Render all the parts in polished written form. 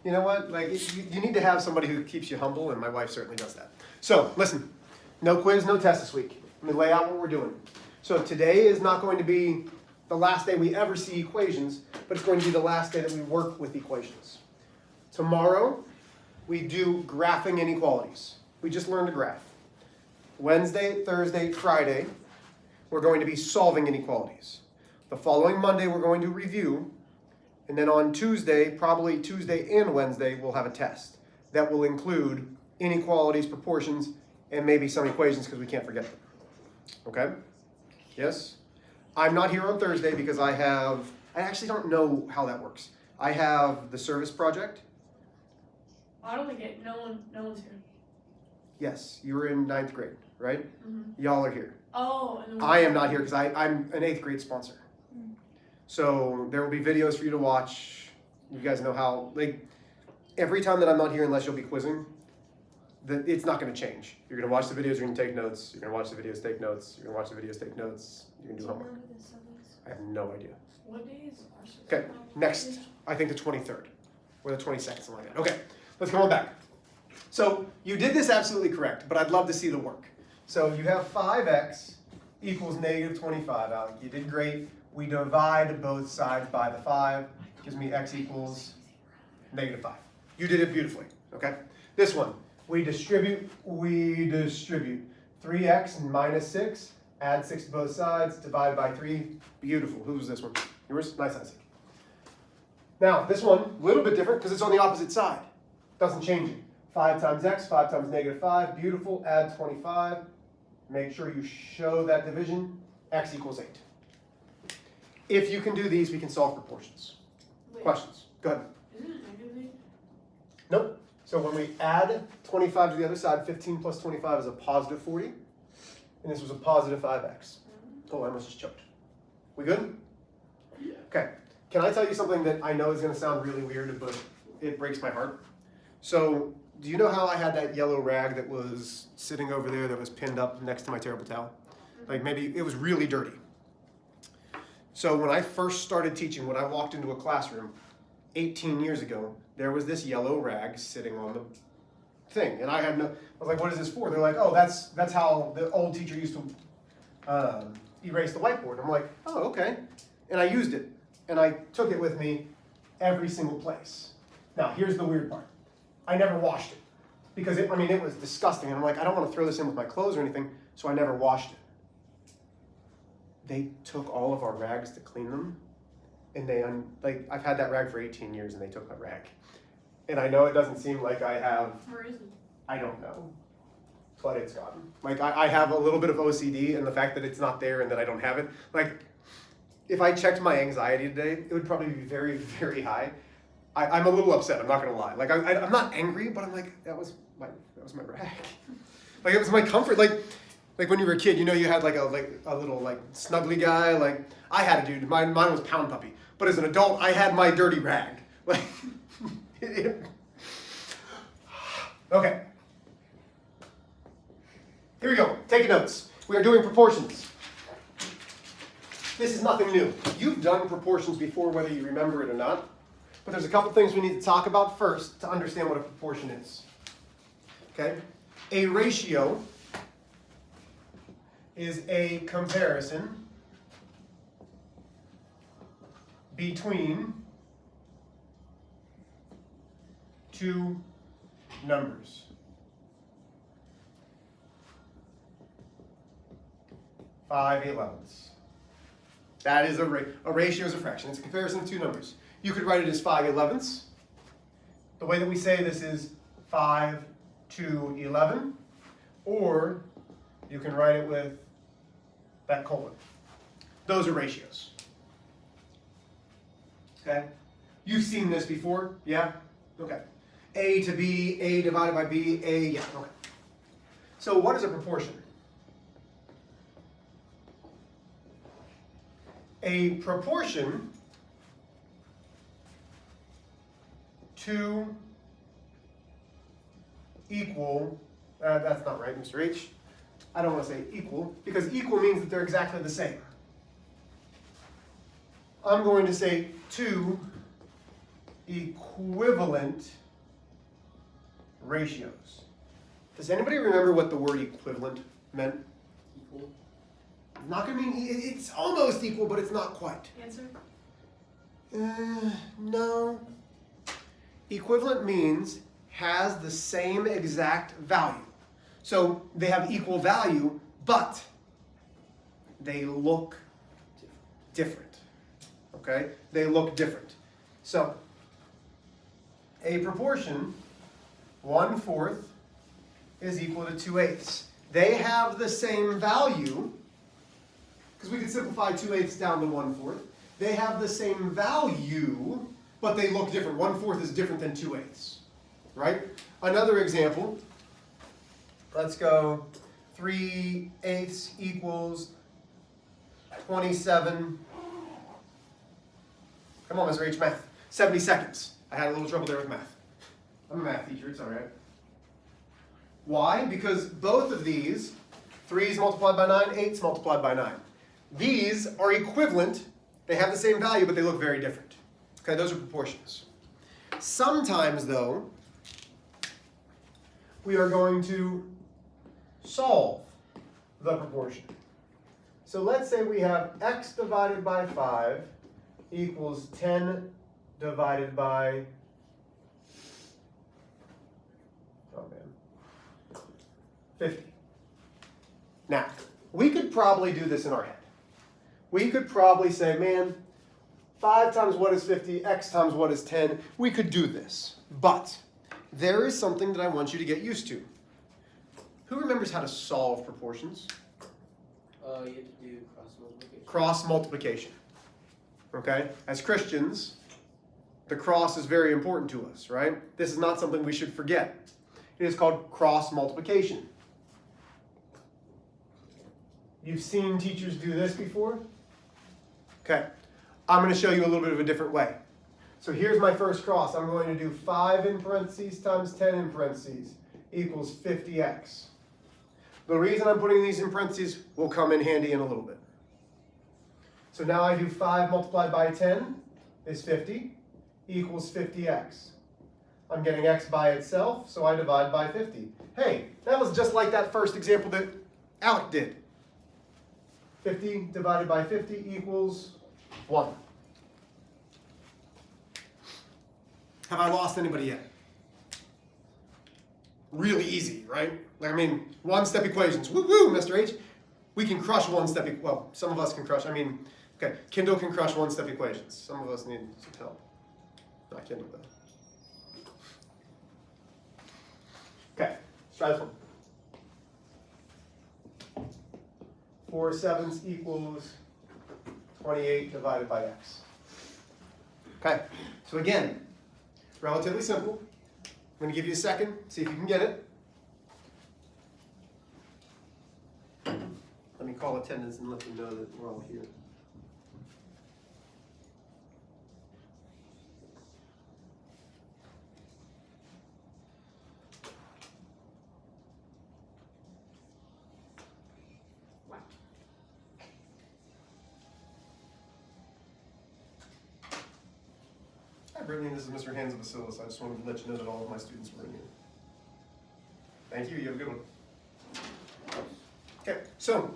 You know what? Like, you need to have somebody who keeps you humble, and my wife certainly does that. So, listen, no quiz, no test this week. Let me lay out what we're doing. So today is not going to be the last day we ever see equations, but it's going to be the last day that we work with equations. Tomorrow, we do graphing inequalities. We just learned to graph. Wednesday, Thursday, Friday, we're going to be solving inequalities. The following Monday, we're going to review. And then on Tuesday, probably Tuesday and Wednesday, we'll have a test that will include inequalities, proportions, and maybe some equations because we can't forget them. Okay? Yes? I'm not here on Thursday because I actually don't know how that works. I have the service project. I don't think no one's here. Yes, you were in 9th grade, right? Mm-hmm. Y'all are here. Oh. And I am not here because I'm an 8th grade sponsor. So there will be videos for you to watch. You guys know how, like, every time that I'm not here, unless you'll be quizzing, it's not going to change. You're going to watch the videos, you're going to take notes. You're going to watch the videos, take notes. You're going to watch the videos, take notes. You're going to do homework. I have no idea. What day is Okay, next, I think the 23rd or the 22nd, something like that. Okay, let's come on back. So you did this absolutely correct, but I'd love to see the work. So you have 5x equals negative 25, Alec. You did great. We divide both sides by the 5. Gives me x equals negative 5. You did it beautifully, okay? This one, we distribute. 3x and minus 6, add 6 to both sides, divide by 3. Beautiful. Who's this one? Yours? Nice, Isaac. Now, this one, a little bit different because it's on the opposite side. Doesn't change it. 5 times x, 5 times negative 5. Beautiful. Add 25. Make sure you show that division. X equals 8. If you can do these, we can solve proportions. Wait. Questions? Go ahead. Isn't it negative 8? Nope. So when we add 25 to the other side, 15 plus 25 is a positive 40. And this was a positive 5x. Oh, I almost just choked. We good? Yeah. Okay. Can I tell you something that I know is going to sound really weird, but it breaks my heart? So, do you know how I had that yellow rag that was sitting over there that was pinned up next to my terrible towel? Like maybe it was really dirty. So when I first started teaching, when I walked into a classroom 18 years ago, there was this yellow rag sitting on the thing. And I was like, what is this for? They're like, oh, that's how the old teacher used to erase the whiteboard. I'm like, oh, okay. And I used it. And I took it with me every single place. Now, here's the weird part. I never washed it. Because it was disgusting. And I'm like, I don't want to throw this in with my clothes or anything, so I never washed it. They took all of our rags to clean them, and I've had that rag for 18 years, and they took my rag. And I know it doesn't seem like I have. Where is it? I don't know, but it's gone. Like I have a little bit of OCD, and the fact that it's not there and that I don't have it, like if I checked my anxiety today, it would probably be very, very high. I'm a little upset. I'm not gonna lie. Like I'm not angry, but I'm like that was my rag. Like it was my comfort. Like when you were a kid, you know, you had like a little like snuggly guy. Like I had a dude. Mine was Pound Puppy. But as an adult, I had my dirty rag. Like, okay. Here we go. Take notes. We are doing proportions. This is nothing new. You've done proportions before, whether you remember it or not. But there's a couple things we need to talk about first to understand what a proportion is. Okay? A ratio is a comparison between two numbers. 5/11. That is a ratio is a fraction. It's a comparison of two numbers. You could write it as 5/11. The way that we say this is 5 to 11, or you can write it with that colon. Those are ratios. Okay? You've seen this before, yeah? Okay. A to B, A divided by B, A, yeah, okay. So what is a proportion? A proportion to equal, that's not right, Mr. H. I don't want to say equal, because equal means that they're exactly the same. I'm going to say 2 equivalent ratios. Does anybody remember what the word equivalent meant? Equal. Not going to mean, it's almost equal, but it's not quite. Answer? No. Equivalent means has the same exact value. So they have equal value, but they look different. Okay? They look different. So a proportion, 1/4 is equal to 2/8. They have the same value, because we could simplify 2/8 down to 1/4. They have the same value, but they look different. 1/4 is different than 2/8, right? Another example, let's go 3/8 equals 27. Come on, Mr. H, math. 70 seconds. I had a little trouble there with math. I'm a math teacher, it's all right. Why? Because both of these, 3's multiplied by 9, 8's multiplied by 9. These are equivalent. They have the same value, but they look very different. Okay, those are proportions. Sometimes, though, we are going to solve the proportion. So let's say we have x divided by 5 equals 10 divided by, oh man, 50. Now, we could probably do this in our head. We could probably say, man, 5 times what is 50, x times what is 10. We could do this. But there is something that I want you to get used to. Who remembers how to solve proportions? You have to do cross multiplication. Cross multiplication. Okay? As Christians, the cross is very important to us, right? This is not something we should forget. It is called cross multiplication. You've seen teachers do this before? Okay. I'm going to show you a little bit of a different way. So here's my first cross. I'm going to do 5 in parentheses times 10 in parentheses equals 50x. The reason I'm putting these in parentheses will come in handy in a little bit. So now I do 5 multiplied by 10 is 50 equals 50x. I'm getting x by itself, so I divide by 50. Hey, that was just like that first example that Alec did. 50 divided by 50 equals 1. Have I lost anybody yet? Really easy, right? I mean, one-step equations. Woo-woo, Mr. H. We can crush one-step, well, some of us can crush, okay, Kindle can crush one-step equations. Some of us need some help. Not Kindle, though. Okay, let's try this one. 4/7 equals 28 divided by x. Okay, so again, relatively simple. I'm going to give you a second, see if you can get it. Let me call attendance and let them know that we're all here. Wow. Hi, Brittany. This is Mr. Hands of Bacillus. I just wanted to let you know that all of my students were in here. Thank you. You have a good one. Okay, so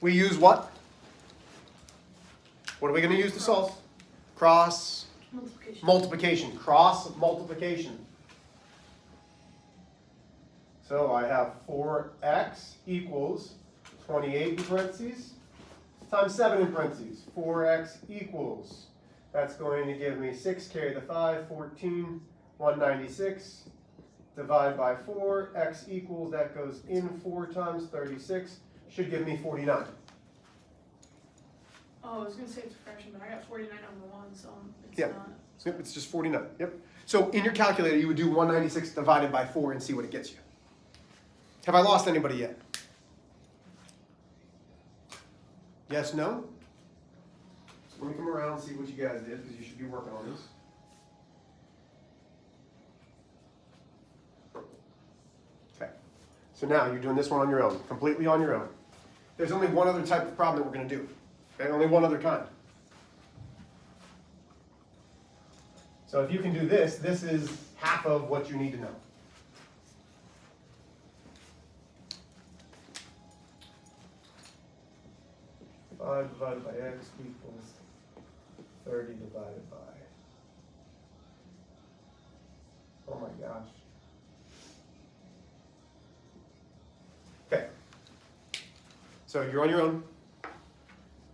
we use what? What are we going to use to solve? Cross Multiplication. multiplication. Cross multiplication. So I have 4x equals 28 in parentheses times 7 in parentheses. 4x equals, that's going to give me 6, carry the 5, 14, 196. Divide by 4, x equals, that goes in 4 times 36, should give me 49. Oh, I was going to say it's a fraction, but I got 49 over 1, so it's Yeah. not. Yep, it's just 49. Yep. So in your calculator, you would do 196 divided by 4 and see what it gets you. Have I lost anybody yet? Yes, no? So let me come around and see what you guys did, because you should be working on this. Okay. So now you're doing this one on your own, completely on your own. There's only one other type of problem that we're going to do. Okay, only one other kind. So if you can do this, this is half of what you need to know. Five divided by x equals 30 divided by. Oh my gosh. Okay. So you're on your own.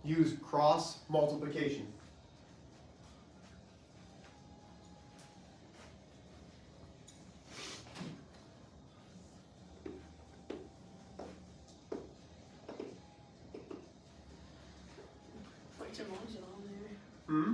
Use cross multiplication. Put some margin on there. Hmm?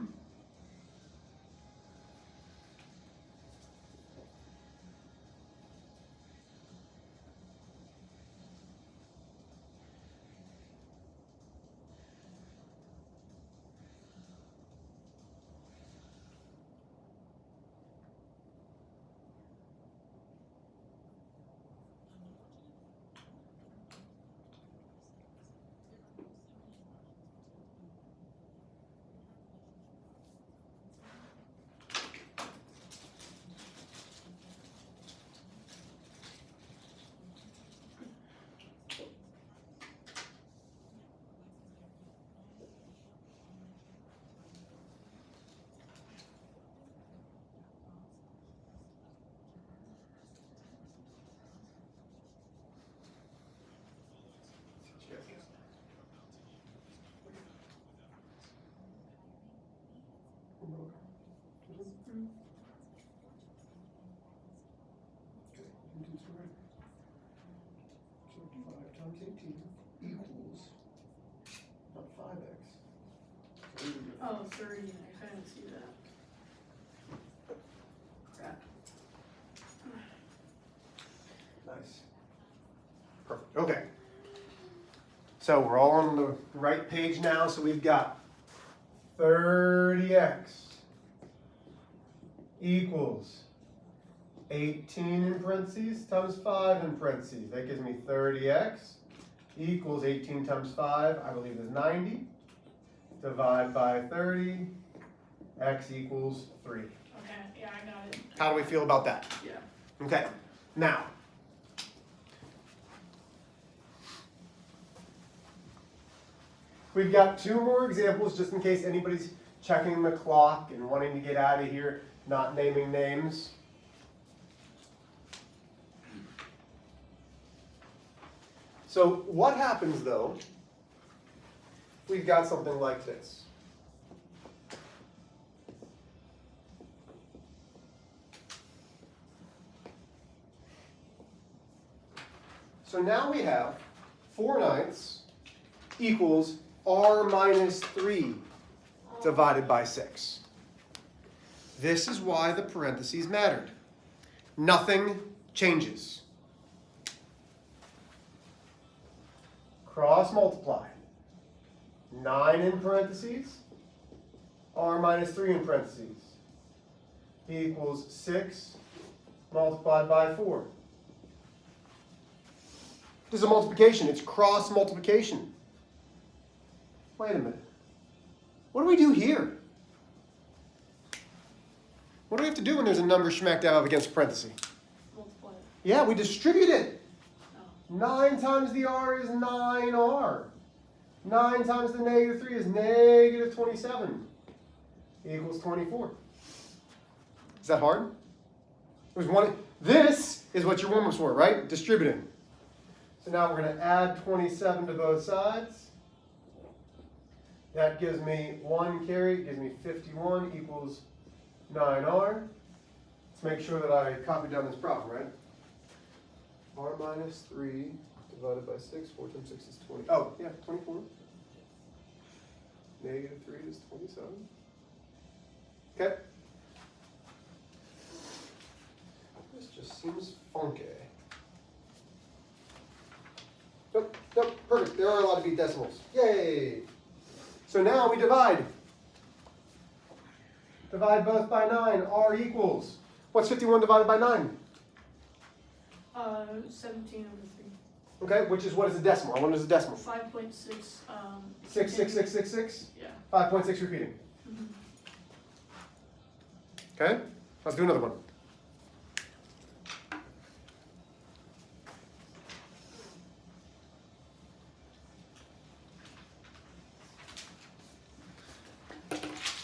So 5 times 18 equals not 5x. Oh, 30. I couldn't see that. Crap. Nice. Perfect. Okay. So we're all on the right page now. So we've got 30x equals 18 in parentheses times 5 in parentheses. That gives me 30x equals 18 times 5, I believe is 90. Divide by 30, x equals 3. Okay, yeah, I got it. How do we feel about that? Yeah. Okay, now. We've got 2 more examples just in case anybody's checking the clock and wanting to get out of here, not naming names. So what happens though, we've got something like this. So now we have 4/9 equals r minus 3 divided by 6. This is why the parentheses mattered. Nothing changes. Cross multiply. 9 in parentheses, r minus 3 in parentheses, equals 6 multiplied by 4. This is a multiplication. It's cross multiplication. Wait a minute. What do we do here? What do we have to do when there's a number smack dab against a parenthesis? Multiply it. Yeah, we distribute it. Oh. 9 times the r is 9r. 9 times the negative 3 is negative 27. Equals 24. Is that hard? There's one. This is what your one was for, right? Distributing. So now we're going to add 27 to both sides. That gives me 1 carry, gives me 51 equals 9r. Let's make sure that I copied down this problem, right? R minus 3 divided by 6, 4 times 6 is 20. Oh, yeah, 24. Negative 3 is 27. Okay. This just seems funky. Nope, nope, perfect. There are a lot of decimals. Yay! So now we divide. Divide both by 9. R equals. What's 51 divided by 9? 17 over 3. Okay, which is what is a decimal? I want is a decimal. 5.6. 66666? Yeah. 5.6 repeating. Mm-hmm. Okay? Let's do another one.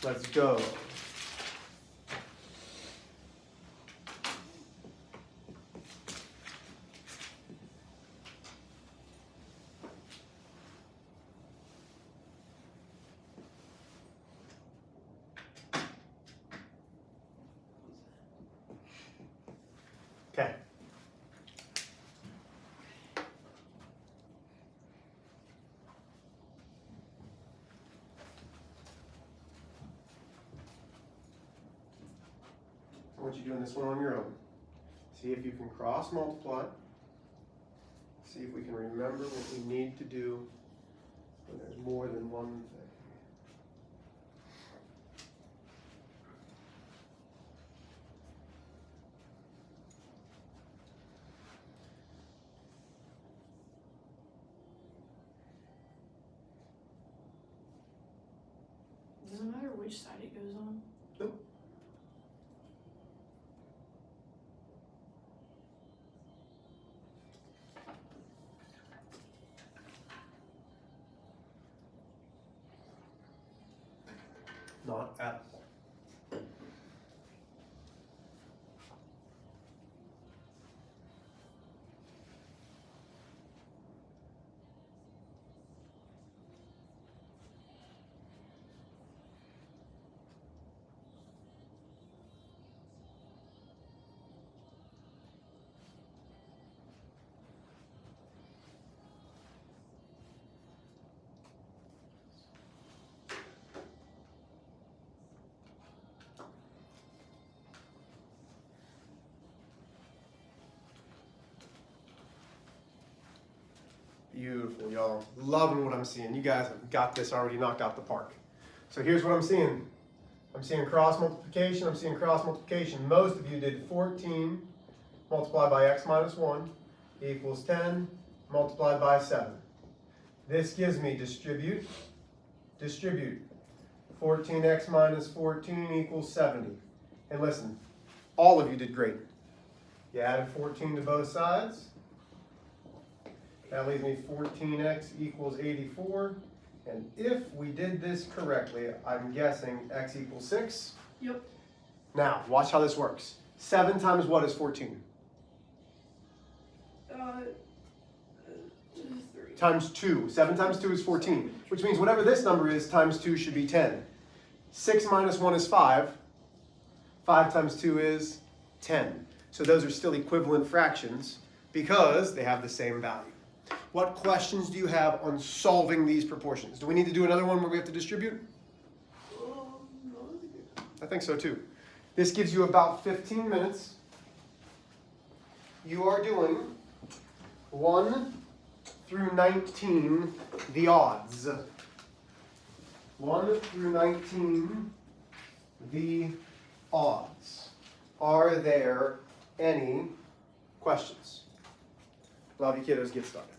Let's go. Okay. I want you doing this one on your own. See if you can cross multiply. See if we can remember what we need to do when there's more than one thing. Doesn't matter which side it goes on. Nope. Not at all. Beautiful, y'all. Loving what I'm seeing. You guys have got this already knocked out the park. So here's what I'm seeing. I'm seeing cross multiplication. I'm seeing cross multiplication. Most of you did 14 multiplied by x minus 1 equals 10 multiplied by 7. This gives me distribute. 14x minus 14 equals 70. And listen, all of you did great. You added 14 to both sides. That leaves me 14x equals 84. And if we did this correctly, I'm guessing x equals 6. Yep. Now, watch how this works. 7 times what is 14? 3. Times 2. 7 times 2 is 14, which means whatever this number is times 2 should be 10. 6 minus 1 is 5. 5 times 2 is 10. So those are still equivalent fractions because they have the same value. What questions do you have on solving these proportions? Do we need to do another one where we have to distribute? I think so too. This gives you about 15 minutes. You are doing 1 through 19, the odds. 1 through 19, the odds. Are there any questions? Love you kiddos, get started.